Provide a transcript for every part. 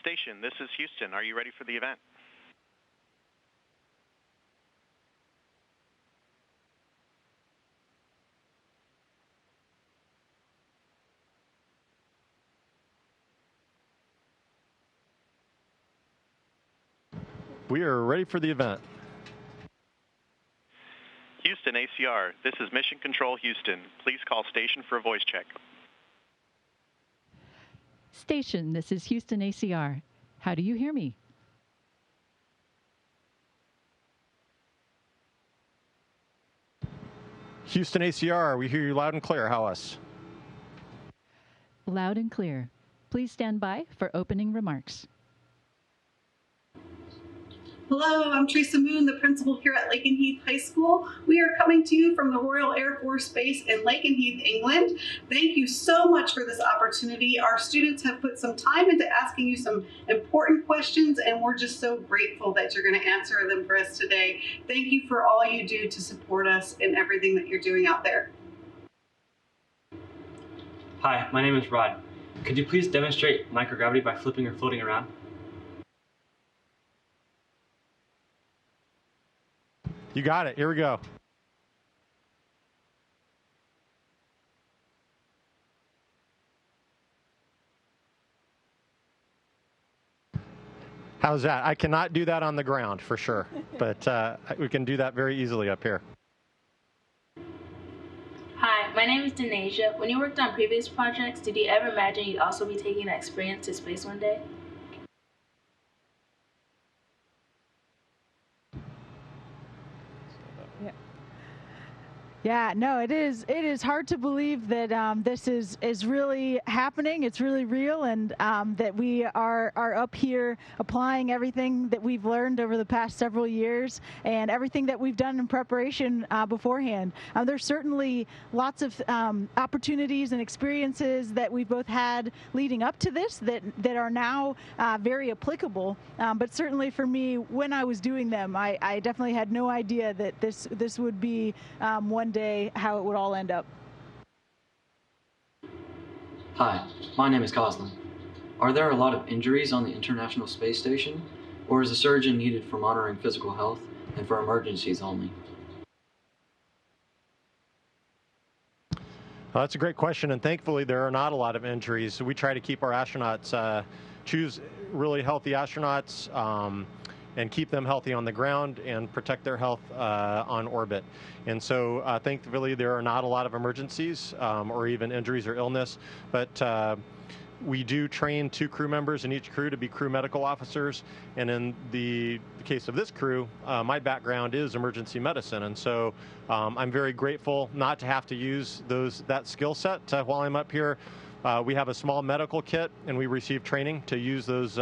station, this is Houston. Are you ready for the event? We are ready for the event. Houston ACR, this is Mission Control Houston. Please call station for a voice check. Station, this is Houston ACR. How do you hear me? Houston ACR, we hear you loud and clear. How us? Loud and clear. Please stand by for opening remarks. Hello, I'm Teresa Moon, the principal here at Lakenheath High School. We are coming to you from the Royal Air Force Base in Lakenheath, England. Thank you so much for this opportunity. Our students have put some time into asking you some important questions, and we're just so grateful that you're going to answer them for us today. Thank you for all you do to support us in everything that you're doing out there. Hi, my name is Rod. Could you please demonstrate microgravity by flipping or floating around? You got it. Here we go. How's that? I cannot do that on the ground for sure, but we can do that very easily up here. Hi, my name is Denasia. When you worked on previous projects, did you ever imagine you'd also be taking that experience to space one day? Yeah, no, it is hard to believe that this is really happening. It's really real, and that we are up here applying everything that we've learned over the past several years and everything that we've done in preparation beforehand. There's certainly lots of opportunities and experiences that we've both had leading up to this that are now very applicable. But certainly for me, when I was doing them, I definitely had no idea that this would be one day how it would all end up. Hi, my name is Goslin. Are there a lot of injuries on the International Space Station, or is a surgeon needed for monitoring physical health and for emergencies only? Well, that's a great question, and thankfully there are not a lot of injuries. We try to keep our astronauts, choose really healthy astronauts, and keep them healthy on the ground and protect their health on orbit. And so thankfully there are not a lot of emergencies or even injuries or illness, but we do train 2 crew members in each crew to be crew medical officers. And in the case of this crew, my background is emergency medicine. And so I'm very grateful not to have to use that skill set while I'm up here. We have a small medical kit, and we receive training to use those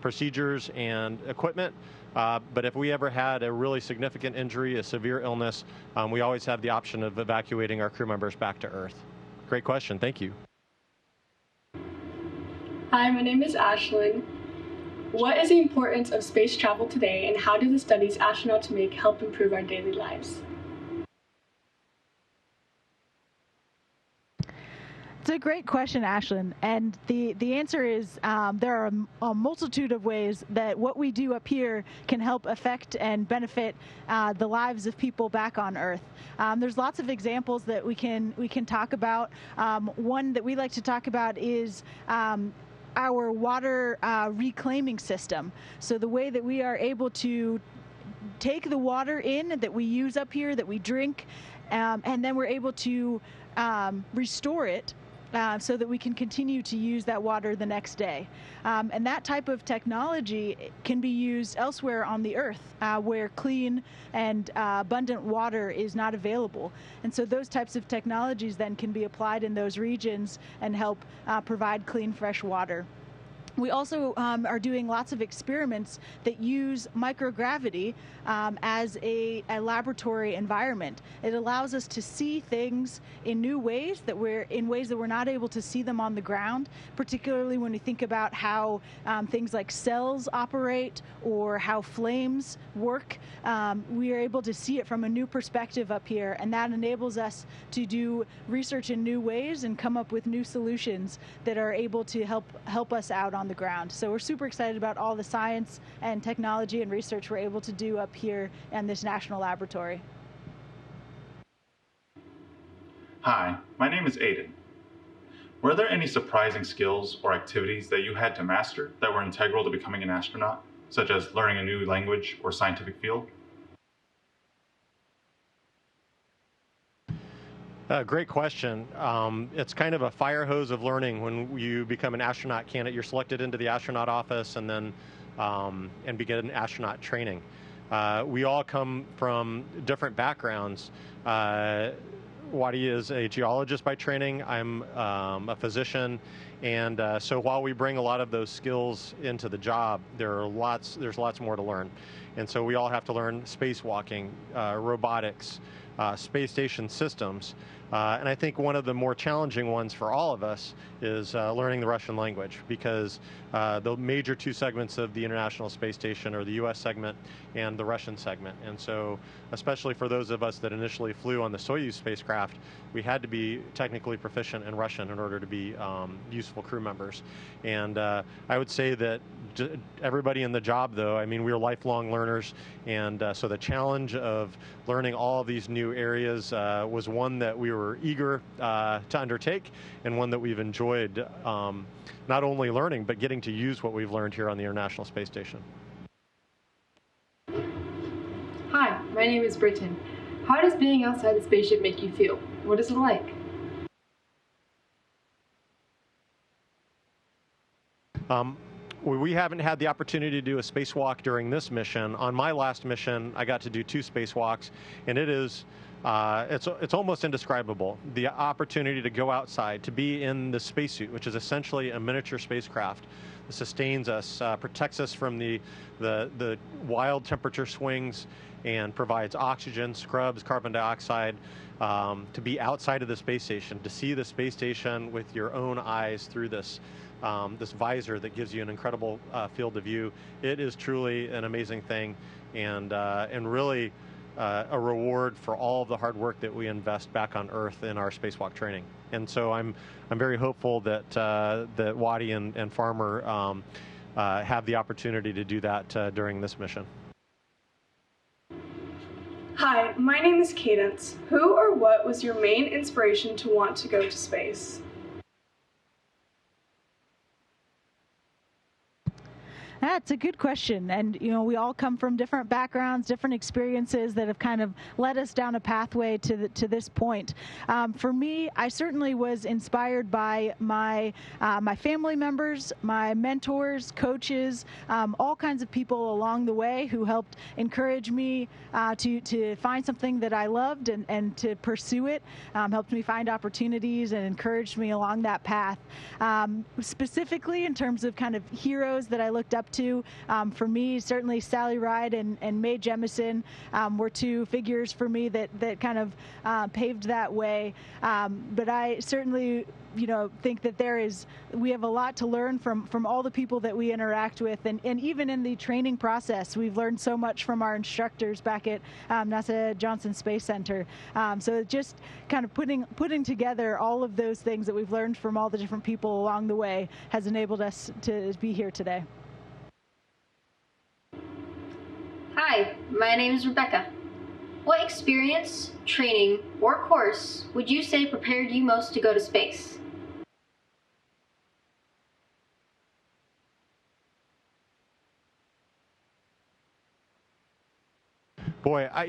procedures and equipment. But if we ever had a really significant injury, a severe illness, we always have the option of evacuating our crew members back to Earth. Great question. Thank you. Hi, my name is Ashlyn. What is the importance of space travel today, and how do the studies astronauts make help improve our daily lives? It's a great question, Ashlyn, and the answer is there are a multitude of ways that what we do up here can help affect and benefit the lives of people back on Earth. There's lots of examples that we can talk about. One that we like to talk about is our water reclaiming system. So the way that we are able to take the water in that we use up here, that we drink, and then we're able to restore it so that we can continue to use that water the next day. And that type of technology can be used elsewhere on the Earth where clean and abundant water is not available. And so those types of technologies then can be applied in those regions and help provide clean, fresh water. We also are doing lots of experiments that use microgravity as a laboratory environment. It allows us to see things in new ways that we're not able to see them on the ground, particularly when we think about how things like cells operate or how flames work. We are able to see it from a new perspective up here, and that enables us to do research in new ways and come up with new solutions that are able to help us out on on the ground. So we're super excited about all the science and technology and research we're able to do up here in this national laboratory. Hi, my name is Aiden. Were there any surprising skills or activities that you had to master that were integral to becoming an astronaut, such as learning a new language or scientific field? Great question. It's kind of a fire hose of learning when you become an astronaut candidate. You're selected into the astronaut office and then and begin astronaut training. We all come from different backgrounds. Wadi is a geologist by training. I'm a physician, and so while we bring a lot of those skills into the job, there's lots more to learn. And so we all have to learn spacewalking, robotics, space station systems. And I think one of the more challenging ones for all of us is learning the Russian language, because the major two segments of the International Space Station are the U.S. segment and the Russian segment. And so, especially for those of us that initially flew on the Soyuz spacecraft, we had to be technically proficient in Russian in order to be useful crew members. And I would say that everybody in the job, though, I mean, we're lifelong learners, and so the challenge of learning all of these new areas was one that we were eager to undertake, and one that we've enjoyed not only learning, but getting to use what we've learned here on the International Space Station. Hi, my name is Britton. How does being outside the spaceship make you feel? What is it like? We haven't had the opportunity to do a spacewalk during this mission. On my last mission, I got to do 2 spacewalks, and it is it's almost indescribable. The opportunity to go outside, to be in the spacesuit, which is essentially a miniature spacecraft, sustains us, protects us from the wild temperature swings, and provides oxygen, scrubs, carbon dioxide. To be outside of the space station, to see the space station with your own eyes through this visor that gives you an incredible field of view. It is truly an amazing thing, and really a reward for all of the hard work that we invest back on Earth in our spacewalk training. And so I'm very hopeful that that Wadi and Farmer have the opportunity to do that during this mission. Hi, my name is Cadence. Who or what was your main inspiration to want to go to space? That's a good question. And, you know, we all come from different backgrounds, different experiences that have kind of led us down a pathway to this point. For me, I certainly was inspired by my family members, my mentors, coaches, all kinds of people along the way who helped encourage me to find something that I loved and to pursue it, helped me find opportunities and encouraged me along that path. Specifically in terms of kind of heroes that I looked up to, for me, certainly Sally Ride and Mae Jemison were 2 figures for me that kind of paved that way. But I certainly, you know, think that we have a lot to learn from all the people that we interact with, and even in the training process, we've learned so much from our instructors back at NASA Johnson Space Center. So just kind of putting together all of those things that we've learned from all the different people along the way has enabled us to be here today. Hi, my name is Rebecca. What experience, training, or course would you say prepared you most to go to space? Boy, I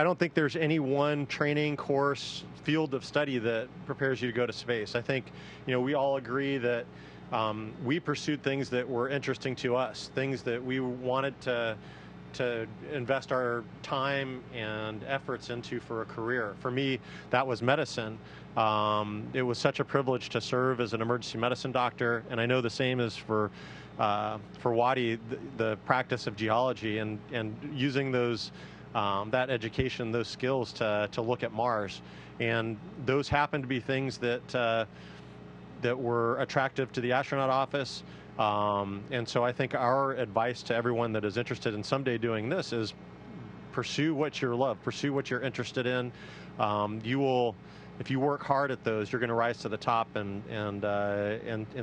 don't think there's any one training, course, field of study that prepares you to go to space. I think, we all agree that we pursued things that were interesting to us, things that we wanted to invest our time and efforts into for a career. For me, that was medicine. It was such a privilege to serve as an emergency medicine doctor, and I know the same is for Wadi, the practice of geology and using those that education, those skills to look at Mars. And those happen to be things that were attractive to the astronaut office. And so I think our advice to everyone that is interested in someday doing this is pursue what you love, pursue what you're interested in. You will if you work hard at those, you're going to rise to the top, and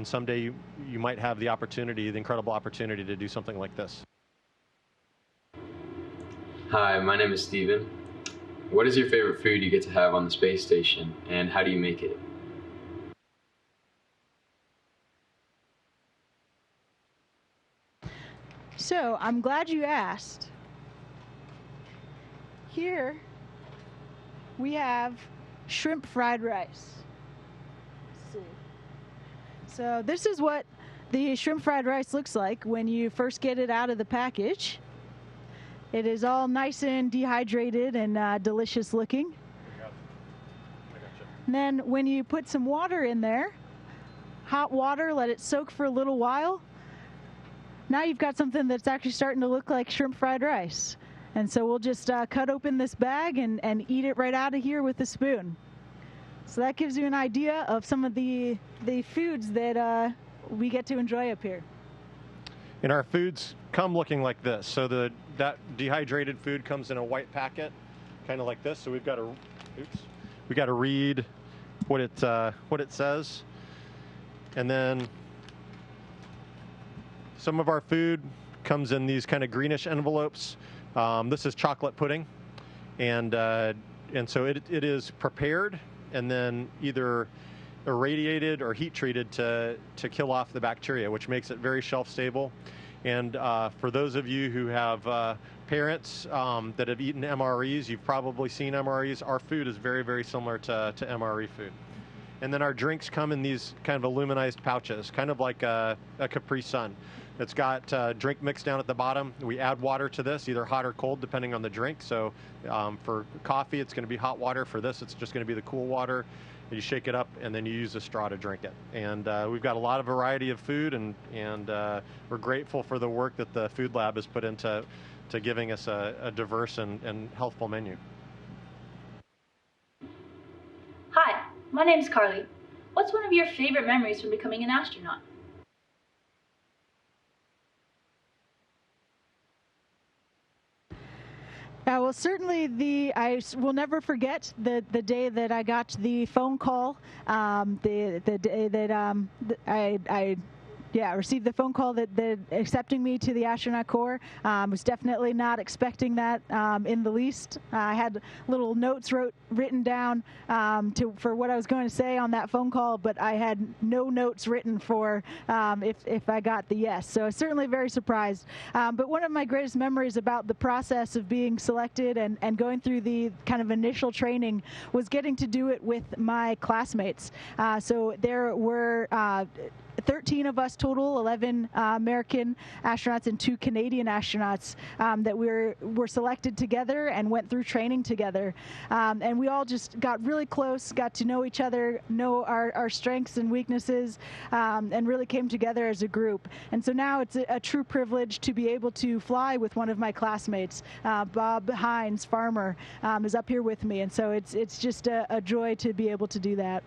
someday you might have the opportunity, the incredible opportunity to do something like this. Hi, my name is Steven. What is your favorite food you get to have on the space station, and how do you make it? So, I'm glad you asked. Here, we have shrimp fried rice. Let's see. So, this is what the shrimp fried rice looks like when you first get it out of the package. It is all nice and dehydrated and delicious looking. And then when you put some water in there, hot water, let it soak for a little while, now you've got something that's actually starting to look like shrimp fried rice. And so we'll just cut open this bag and eat it right out of here with a spoon. So that gives you an idea of some of the foods that we get to enjoy up here. And our foods come looking like this. So that dehydrated food comes in a white packet, kind of like this. So we've got to read what it says, and then some of our food comes in these kind of greenish envelopes. This is chocolate pudding, and so it is prepared and then either irradiated or heat treated to kill off the bacteria, which makes it very shelf stable. And for those of you who have parents that have eaten MREs, you've probably seen MREs. Our food is very, very similar to MRE food. And then our drinks come in these kind of aluminized pouches, kind of like a Capri Sun. It's got drink mix down at the bottom. We add water to this, either hot or cold, depending on the drink. So for coffee, it's going to be hot water. For this, it's just going to be the cool water. You shake it up, and then you use a straw to drink it. And we've got a lot of variety of food, and we're grateful for the work that the Food Lab has put into giving us a diverse and healthful menu. Hi, my name's Carly. What's one of your favorite memories from becoming an astronaut? Well, certainly I will never forget the day that I got the phone call, the day that I received the phone call that accepting me to the astronaut corps. Was definitely not expecting that in the least. I had little notes written down for what I was going to say on that phone call, but I had no notes written for if I got the yes. So I was certainly very surprised. But one of my greatest memories about the process of being selected and going through the kind of initial training was getting to do it with my classmates. So there were 13 of us total, 11 American astronauts and 2 Canadian astronauts that were selected together and went through training together. And we all just got really close, got to know each other, know our strengths and weaknesses, and really came together as a group. And so now it's a true privilege to be able to fly with one of my classmates. Bob Hines, Farmer, is up here with me. And so it's just a joy to be able to do that.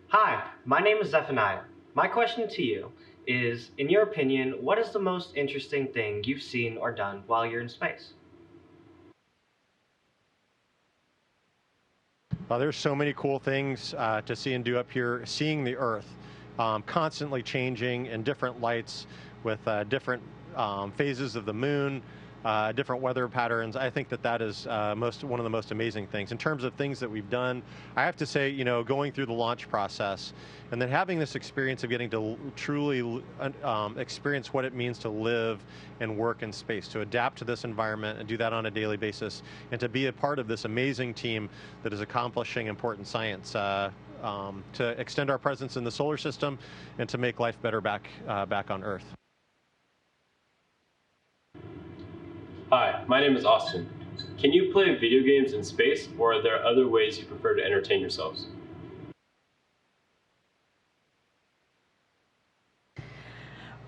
Hi, my name is Zephaniah. My question to you is, in your opinion, what is the most interesting thing you've seen or done while you're in space? There's so many cool things to see and do up here. Seeing the Earth constantly changing in different lights with different phases of the moon, different weather patterns. I think that is one of the most amazing things. In terms of things that we've done, I have to say, going through the launch process and then having this experience of getting to truly experience what it means to live and work in space, to adapt to this environment and do that on a daily basis, and to be a part of this amazing team that is accomplishing important science to extend our presence in the solar system and to make life better back on Earth. Hi, my name is Austin. Can you play video games in space, or are there other ways you prefer to entertain yourselves?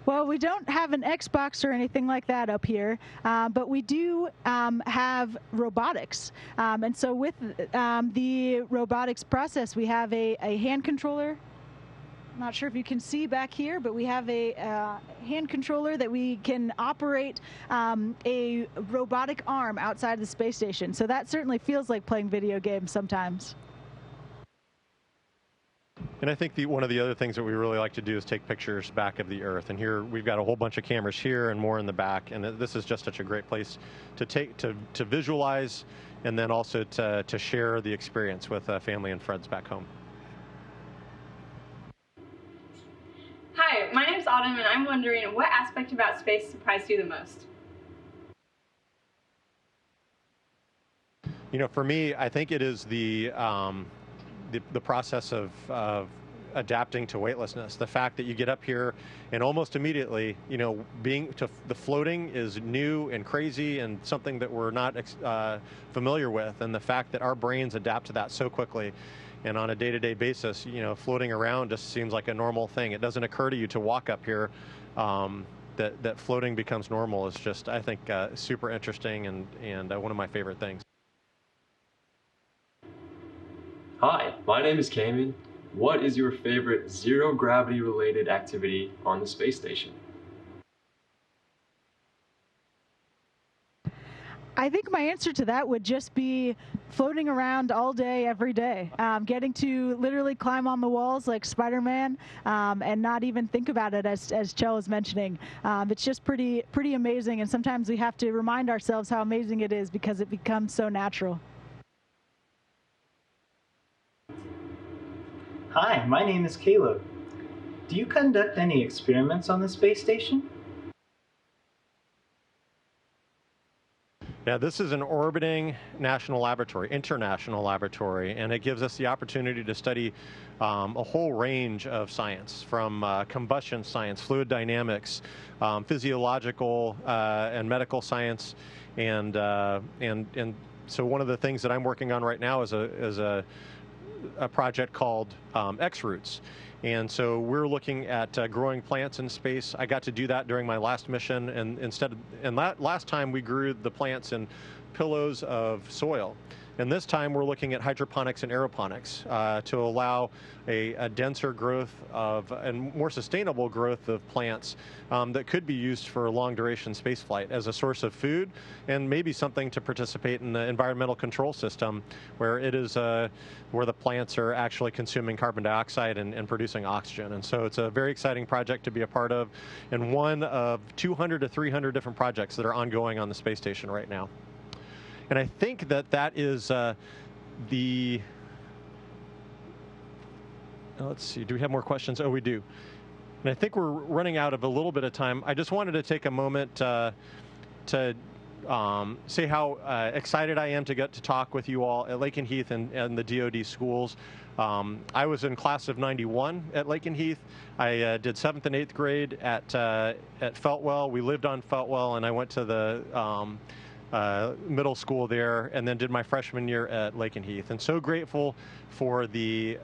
Well, we don't have an Xbox or anything like that up here, but we do have robotics. And so with the robotics process, we have a hand controller I'm not sure if you can see back here, but we have a hand controller that we can operate a robotic arm outside the space station. So that certainly feels like playing video games sometimes. And I think one of the other things that we really like to do is take pictures back of the Earth. And here we've got a whole bunch of cameras here and more in the back. And this is just such a great place to visualize and then also to share the experience with family and friends back home. Hi, my name's Autumn, and I'm wondering what aspect about space surprised you the most? You know, for me, I think it is the process of adapting to weightlessness. The fact that you get up here and almost immediately, you know, the floating is new and crazy and something that we're not familiar with, and the fact that our brains adapt to that so quickly. And on a day-to-day basis, you know, floating around just seems like a normal thing. It doesn't occur to you to walk up here that floating becomes normal. Is just, I think, super interesting and one of my favorite things. Hi, my name is Cayman. What is your favorite zero-gravity related activity on the space station? I think my answer to that would just be floating around all day, every day, getting to literally climb on the walls like Spider-Man and not even think about it, as Chell was mentioning. It's just pretty amazing, and sometimes we have to remind ourselves how amazing it is because it becomes so natural. Hi, my name is Caleb. Do you conduct any experiments on the space station? Yeah, this is an orbiting national laboratory, international laboratory, and it gives us the opportunity to study a whole range of science, from combustion science, fluid dynamics, physiological and medical science, and so one of the things that I'm working on right now is a project called X-Roots. And so we're looking at growing plants in space. I got to do that during my last mission, and last time we grew the plants in pillows of soil. And this time we're looking at hydroponics and aeroponics to allow a denser growth and more sustainable growth of plants that could be used for long duration space flight as a source of food, and maybe something to participate in the environmental control system where it is where the plants are actually consuming carbon dioxide and producing oxygen. And so it's a very exciting project to be a part of, and one of 200 to 300 different projects that are ongoing on the space station right now. And I think that is let's see, do we have more questions? Oh, we do. And I think we're running out of a little bit of time. I just wanted to take a moment to say how excited I am to get to talk with you all at Lakenheath and the DoD schools. I was in class of 91 at Lakenheath. I did 7th and 8th grade at Feltwell. We lived on Feltwell, and I went to the middle school there, and then did my freshman year at Lakenheath. And so grateful for the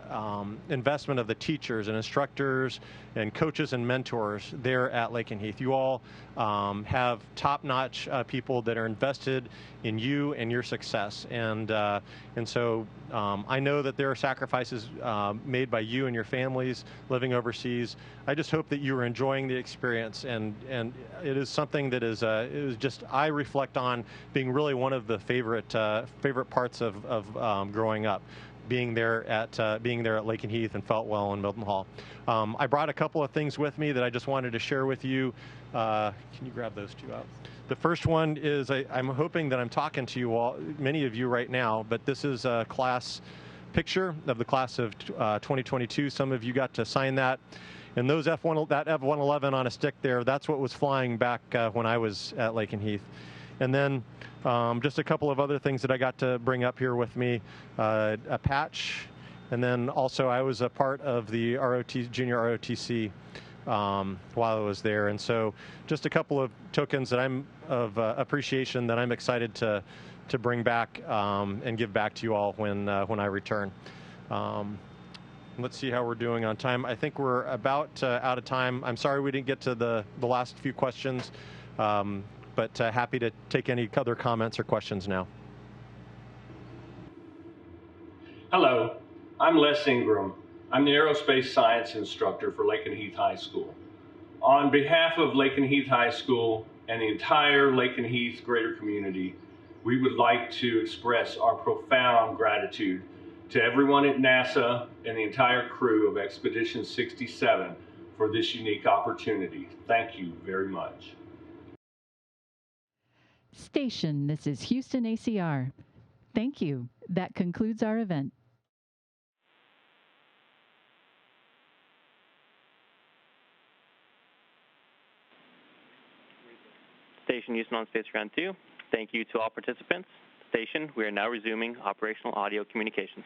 investment of the teachers and instructors and coaches and mentors there at Lakenheath. You all have top-notch people that are invested in you and your success. And so I know that there are sacrifices made by you and your families living overseas. I just hope that you are enjoying the experience, and it is something that is just, I reflect on being really one of the favorite parts of growing up, being there at Lakenheath and Feltwell and Milton Hall. I brought a couple of things with me that I just wanted to share with you. Can you grab those two out? The first one is I'm hoping that I'm talking to you all, many of you right now, but this is a class picture of the class of 2022. Some of you got to sign that. And that F-111 on a stick there, that's what was flying back when I was at Lakenheath. And then just a couple of other things that I got to bring up here with me, a patch, and then also I was a part of the junior ROTC while I was there. And so just a couple of tokens that I'm of appreciation that I'm excited to bring back and give back to you all when I return. Let's see how we're doing on time. I think we're about out of time. I'm sorry we didn't get to the last few questions, but happy to take any other comments or questions now. Hello, I'm Les Ingram. I'm the aerospace science instructor for Lakin Heath High School. On behalf of Lakin Heath High School and the entire Lakin Heath greater community, we would like to express our profound gratitude to everyone at NASA and the entire crew of Expedition 67 for this unique opportunity. Thank you very much. Station, this is Houston ACR. Thank you. That concludes our event. Station Houston on Space Ground 2. Thank you to all participants. Station, we are now resuming operational audio communications.